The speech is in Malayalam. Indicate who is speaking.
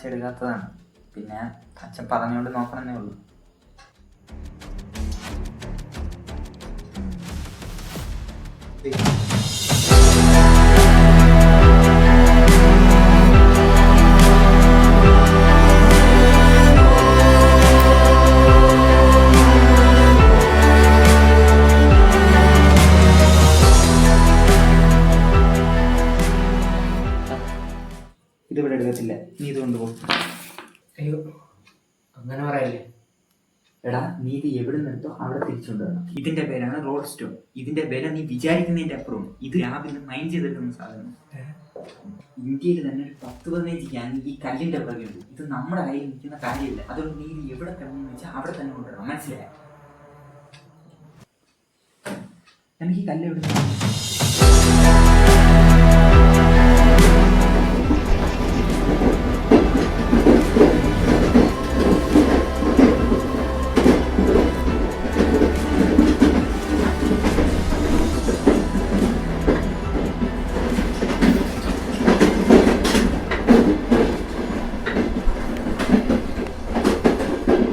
Speaker 1: അച്ഛൻ എടുക്കാത്തതാണ്. പിന്നെ അച്ഛൻ പറഞ്ഞുകൊണ്ട് നോക്കണമെന്നേ ഉള്ളൂ. ഇതിവിടെ എടുക്കത്തില്ല, നീ ഇത് കൊണ്ടുപോകും.
Speaker 2: അയ്യോ, അങ്ങനെ പറയല്ലേ.
Speaker 1: എടാ, നീ ഇത് എവിടെ നിന്നെടുത്തോ അവിടെ തിരിച്ചുകൊണ്ടുവരണം. ഇതിന്റെ പേരാണ് റോഡ് സ്റ്റോൺ. ഇതിന്റെ വില നീ വിചാരിക്കുന്നതിന്റെ അപ്പുറം. ഇത് രാവിലെ മൈൻഡ് ചെയ്തെടുക്കുന്ന സാധനം. ഇന്ത്യയിൽ തന്നെ ഒരു 10-15 ഗ്യാങ് ഈ കല്ലിന്റെ പുറകെയുണ്ട്. ഇത് നമ്മുടെ കയ്യിൽ നിൽക്കുന്ന കാര്യമില്ല. അതുകൊണ്ട് നീ ഇത് എവിടെ കിടന്നു വെച്ചാൽ അവിടെ തന്നെ കൊണ്ടുവരണം, മനസ്സിലായ? എനിക്ക് ഈ കല്ല് എവിടെ